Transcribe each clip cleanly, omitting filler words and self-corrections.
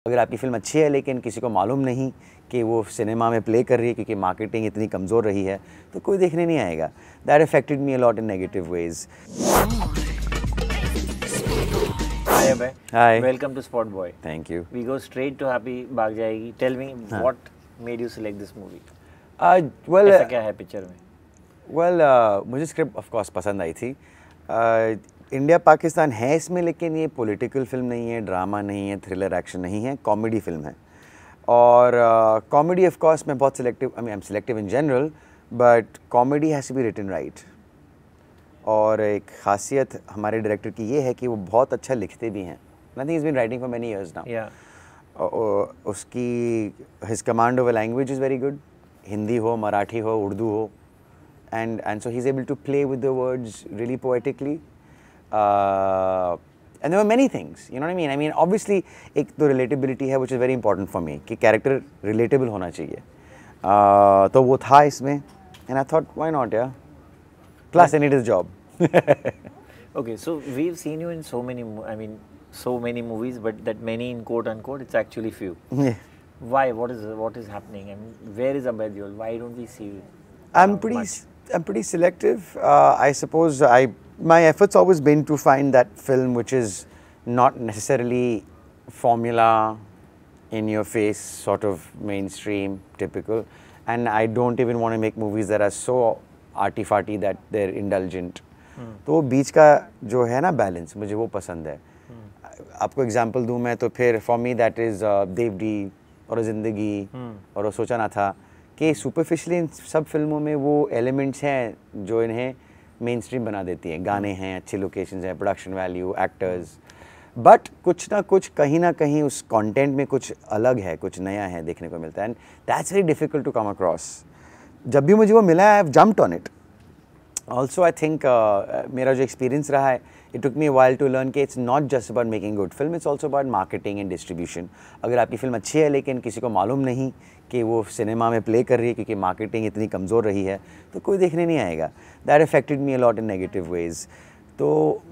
अगर आपकी फिल्म अच्छी है लेकिन किसी को मालूम नहीं कि वो सिनेमा में प्ले कर रही है क्योंकि मार्केटिंग इतनी कमज़ोर रही है, तो कोई देखने नहीं आएगा. That affected me a lot in negative ways. Hi Abhay. Hi. Welcome to Spot Boy. Thank you. We go straight to Happy Bhag Jayegi. Tell me what made you select this movie? Well, ऐसा क्या है picture में? मुझे script of course पसंद आई थी. India Pakistan है इसमें, लेकिन ये पॉलिटिकल फिल्म नहीं है, ड्रामा नहीं है, थ्रिलर एक्शन नहीं है, कॉमेडी फिल्म है. और कॉमेडी ऑफ कोर्स मैं बहुत selective, I am selective in general, but comedy has to be written right. और एक खासियत हमारे डायरेक्टर की ये है कि वो बहुत अच्छा लिखते भी हैं. I think is been writing for many years now. उसकी his command of language is very good. Hindi हो, मराठी हो, उर्दू हो, and so he's able to play with the words really poetically. And there were many things, you know what I mean? I mean, obviously, एक तो relatability है, which is very important for me, कि character relatable होना चाहिए. तो वो था इसमें, and I thought, why not, yeah? Plus, I need his job. Okay, so we've seen you in so many, so many movies, but that many in quote unquote, it's actually few. Yeah. Why? What is happening? I mean, where is Abhay Deol? Why don't we see you? I'm pretty selective. I suppose my efforts always been to find that film which is not necessarily formula, in your face, sort of mainstream, typical. And I don't even want to make movies that are so arty-farty that they're indulgent. तो वो बीच का जो है ना balance, मुझे वो पसंद है. आपको एग्जांपल दूं मैं तो फिर for me that is DevD और ज़िंदगी और वो सोचा ना था कि सुपरफिशली इन सब फिल्मों में वो एलिमेंट्स हैं जो इन्हें मेन स्ट्रीम बना देती हैं. गाने हैं, अच्छी लोकेशंस हैं, प्रोडक्शन वैल्यू, एक्टर्स, बट कुछ ना कुछ कहीं ना कहीं उस कंटेंट में कुछ अलग है, कुछ नया है देखने को मिलता है. And that's very difficult to come across. जब भी मुझे वो मिला, I have jumped on it. Also I think मेरा जो एक्सपीरियंस रहा है, it took me a while to learn कि it's not just about making good film, it's also about marketing and distribution. अगर आपकी फिल्म अच्छी है लेकिन किसी को मालूम नहीं कि वो सिनेमा में प्ले कर रही है क्योंकि मार्केटिंग इतनी कमज़ोर रही है, तो कोई देखने नहीं आएगा. That affected me a lot in negative ways. तो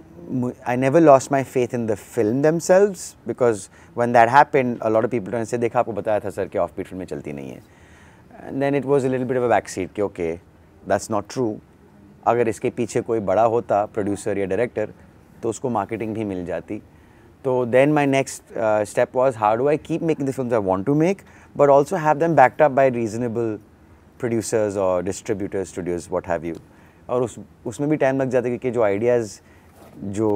I never lost my faith in the film themselves, because when that happened, a lot of people से देखा, आपको बताया था सर कि ऑफ बीट फिल्में चलती नहीं है. And then it was a little bit of a backseat कि okay, that's not true. अगर इसके पीछे कोई बड़ा होता, प्रोड्यूसर या डायरेक्टर, तो उसको मार्केटिंग भी मिल जाती. तो then my next step was, how do I keep making the films I want to make, but also have them backed up by reasonable producers or distributors, studios, what have you. और उसमें भी time लग जाता है क्योंकि जो ideas जो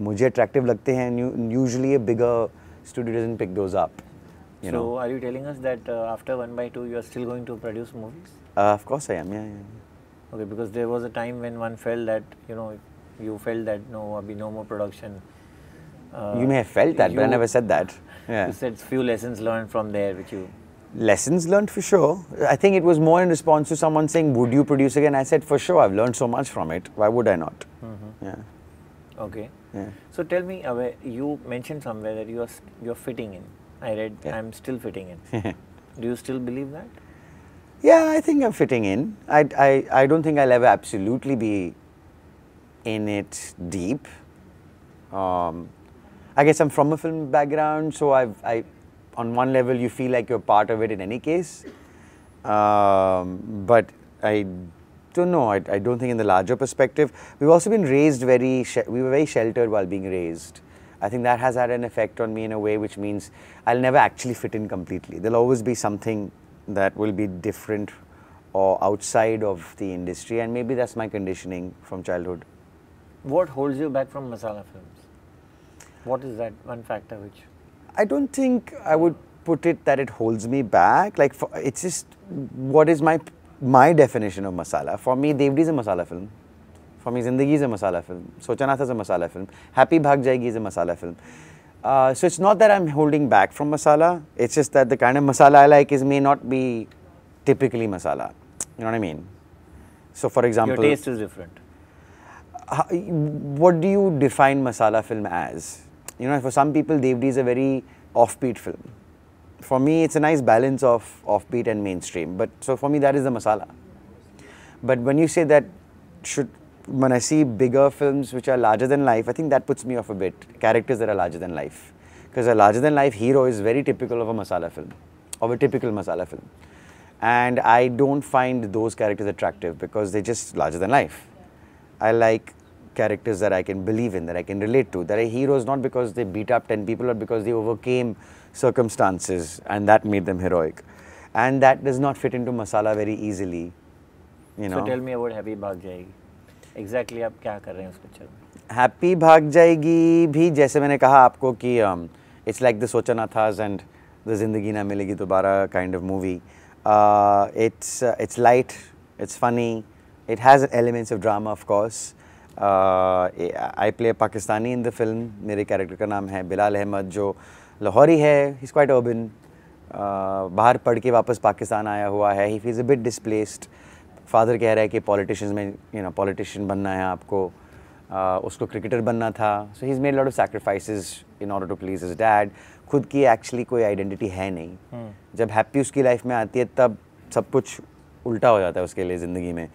मुझे अट्रैक्टिव लगते हैं, usually a bigger studio doesn't pick those up. You know. So are you telling us that after 1/2 you are still going to produce movies? Of course I am, yeah. Okay, because there was a time when one felt that, you felt that no, abhi no more production. You may have felt that, but I never said that. Yeah. You said few lessons learned from there, which you... Lessons learned for sure. I think it was more in response to someone saying, would you produce again? I said, for sure, I've learned so much from it. Why would I not? Yeah. Okay. Yeah. So tell me, Abhay, you mentioned somewhere that you're fitting in. I read, Yeah. I'm still fitting in. Do you still believe that? Yeah, I think I'm fitting in. I don't think I'll ever absolutely be in it deep. I guess I'm from a film background, so on one level you feel like you're part of it in any case. But I don't know. I don't think in the larger perspective. We've also been raised we were very sheltered while being raised. I think that has had an effect on me in a way which means I'll never actually fit in completely. There'll always be something that will be different or outside of the industry, and maybe that's my conditioning from childhood. What holds you back from masala films? What is that one factor which... I don't think I would put it that it holds me back. Like, it's just what is my definition of masala. For me, Devdi is a masala film. For me, Zindagi is a masala film. Socha Na Tha is a masala film. Happy Bhag Jayegi is a masala film. So it's not that I'm holding back from masala. It's just that the kind of masala I like may not be typically masala. You know what I mean? So, for example, your taste is different. What do you define masala film as? You know, for some people, Devdi is a very offbeat film. For me, it's a nice balance of offbeat and mainstream. But so for me, that is the masala. But when you say that, when I see bigger films which are larger than life, I think that puts me off a bit. Characters that are larger than life. because a larger than life hero is very typical of a masala film, of a typical masala film. And I don't find those characters attractive because they're just larger than life. I like characters that I can believe in, that I can relate to, that are heroes not because they beat up 10 people, but because they overcame circumstances and that made them heroic. And that does not fit into masala very easily, you know. So tell me about Happy Bhag Jayegi. Exactly आप क्या कर रहे हैं उस picture में? Happy भाग जाएगी भी जैसे मैंने कहा आपको कि इट्स लाइक द सोचा ना था एंड द जिंदगी ना मिलेगी दोबारा kind of movie. It's light, it's funny, it has elements of drama of course. I play a Pakistani in the film. मेरे कैरेक्टर का नाम है बिलाल अहमद जो लाहौरी है. He's quite urban. बाहर पढ़ के वापस पाकिस्तान आया हुआ है. He feels a bit displaced. Father कह रहा है कि पॉलिटिशियंस में पॉलिटिशियन बनना है आपको. उसको क्रिकेटर बनना था. So he's made a lot of sacrifices in order to please his dad. खुद की एक्चुअली कोई आइडेंटिटी है नहीं. जब हैप्पी उसकी लाइफ में आती है तब सब कुछ उल्टा हो जाता है उसके लिए ज़िंदगी में.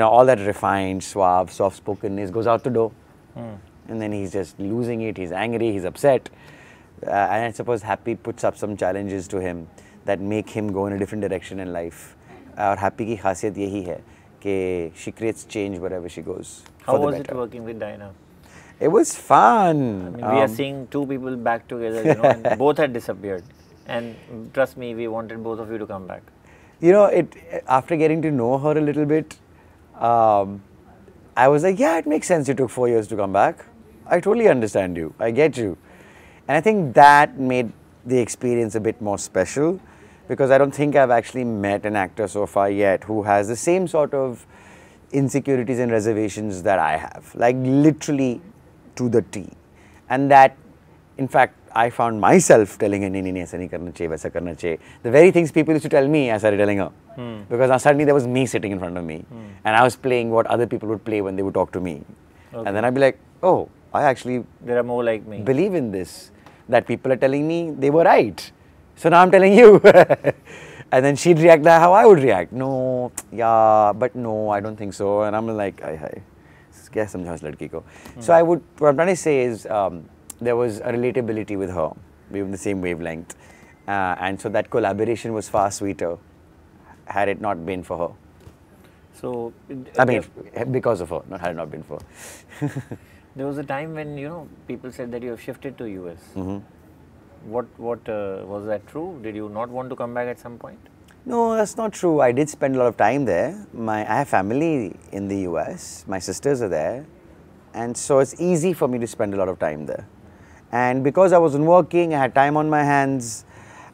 All that refined, suave, soft-spokenness goes out the door. And then he's just losing it. He's angry, he's upset. And I suppose Happy puts up some challenges to him that make him go in a different direction in life. और Happy की खासियत यही है कि she creates change wherever she goes. How was it working with Diana? It was fun. I mean, we are seeing two people back together, and both had disappeared. And trust me, we wanted both of you to come back. After getting to know her a little bit, I was like, yeah, it makes sense you took 4 years to come back. I totally understand you. I get you. And I think that made the experience a bit more special because I don't think I've actually met an actor so far yet who has the same sort of insecurities and reservations that I have, like literally to the T. And that, in fact, I found myself telling her, nahi, aisa nahi karna chahiye, waisa karna chahiye. The very things people used to tell me, I started telling her. Because now suddenly there was me sitting in front of me. And I was playing what other people would play when they would talk to me. Okay. And then I'd be like, oh, I actually there are more like me. Believe in this. That people are telling me they were right. So now I'm telling you. And then she'd react like how I would react. No, yeah, but no, I don't think so. And I'm like, hi. Kya samjha us ladki ko? So what I'm trying to say is, there was a relatability with her. We were in the same wavelength. And so that collaboration was far sweeter had it not been for her. So, I mean, because of her, not had it not been for her. There was a time when, people said that you have shifted to US. What was that true? Did you not want to come back at some point? No, that's not true. I did spend a lot of time there. I have family in the US. My sisters are there. And so it's easy for me to spend a lot of time there. And because I wasn't working, I had time on my hands,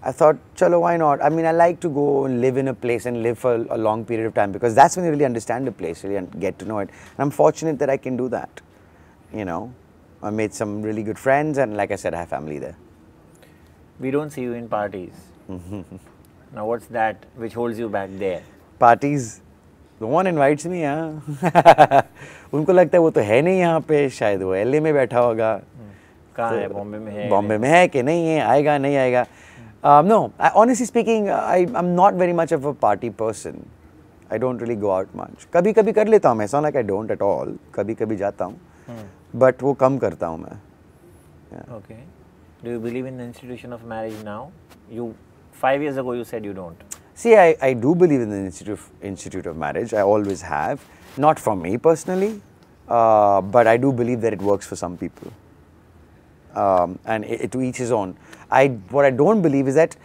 I thought, chalo, why not? I mean, I like to go and live in a place and live for a long period of time because that's when you really understand the place, really get to know it. And I'm fortunate that I can do that. I made some really good friends and like I said, I have family there. We don't see you in parties. Now what's that which holds you back there? Parties? No one invites me, huh? उनको लगता है वो तो है नहीं यहाँ पे, शायद वो LA में बैठा होगा. कहाँ है? बॉम्बे में है? बॉम्बे में है कि नहीं है? आएगा नहीं आएगा? No, honestly speaking, I'm not very much of a party person. I don't really go out much. कभी कभी कर लेता हूँ मैं. It's not like I don't at all. कभी कभी जाता हूँ. But वो कम करता हूँ मैं. Okay. Do you believe in the institution of marriage now? 5 years ago you said you don't. See, I do believe in the institute of marriage. I always have. Not for me personally, but I do believe that it works for some people. And to each his own. What I don't believe is that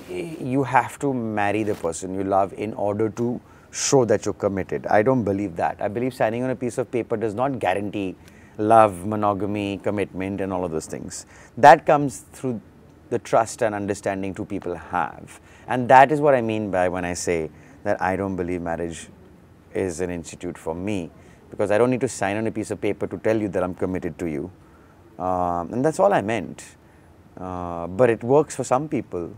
you have to marry the person you love in order to show that you're committed. I don't believe that. I believe signing on a piece of paper does not guarantee love, monogamy, commitment and all of those things. That comes through the trust and understanding two people have. And that is what I mean by when I say that I don't believe marriage is an institute for me, because I don't need to sign on a piece of paper to tell you that I'm committed to you. And that's all I meant. But it works for some people,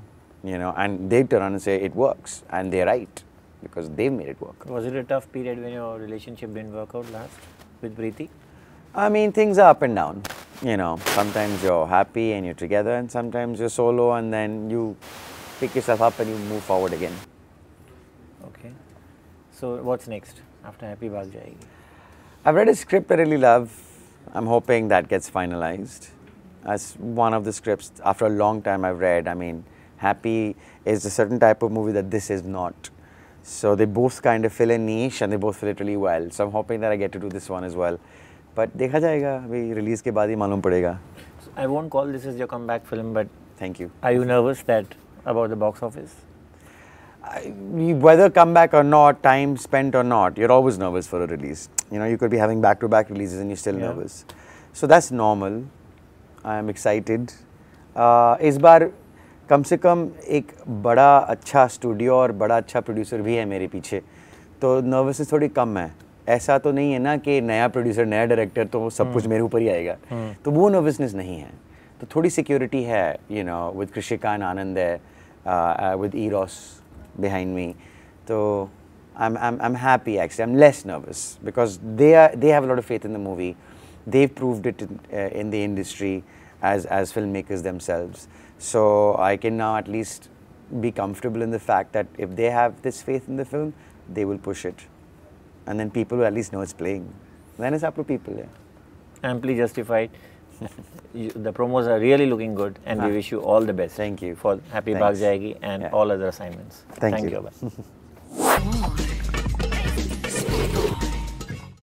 and they turn around and say it works, and they're right, because they've made it work. Was it a tough period when your relationship didn't work out last with Preeti? I mean, things are up and down. Sometimes you're happy and you're together, and sometimes you're solo, and then you pick yourself up and you move forward again. Okay. So what's next after Happy Bhag Jayegi? I've read a script I really love. I'm hoping that gets finalized. As one of the scripts, after a long time I've read, I mean, Happy is a certain type of movie that this is not. So they both kind of fill a niche and they both fill it really well. So I'm hoping that I get to do this one as well. But देखा जाएगा, अभी release के बाद ही मालूम पड़ेगा. I won't call this as your comeback film, but Thank you. are you nervous about the box office? Whether comeback or not, time spent or not, you're always nervous for a release. You know, you could be having back-to-back releases and you're still nervous. So that's normal. I'm excited. इस बार कम से कम एक बड़ा अच्छा studio और बड़ा अच्छा producer भी है मेरे पीछे, तो नर्वसनेस थोड़ी कम है. ऐसा तो नहीं है ना कि नया प्रोड्यूसर, नया डायरेक्टर तो सब कुछ मेरे ऊपर ही आएगा, तो वो नर्वसनेस नहीं है. तो थोड़ी सिक्योरिटी है, you know, with Krishika and Anand there, with Eros behind me. So I'm happy actually. I'm less nervous because they have a lot of faith in the movie. They've proved it in the industry as filmmakers themselves. So I can now at least be comfortable in the fact that if they have this faith in the film, they will push it. And then people will at least know it's playing. Then it's up to people, yeah. Amply justified. The promos are really looking good and we wish you all the best. Thank you. For Happy Bhag Jayegi and all other assignments. Thank you. Thank you.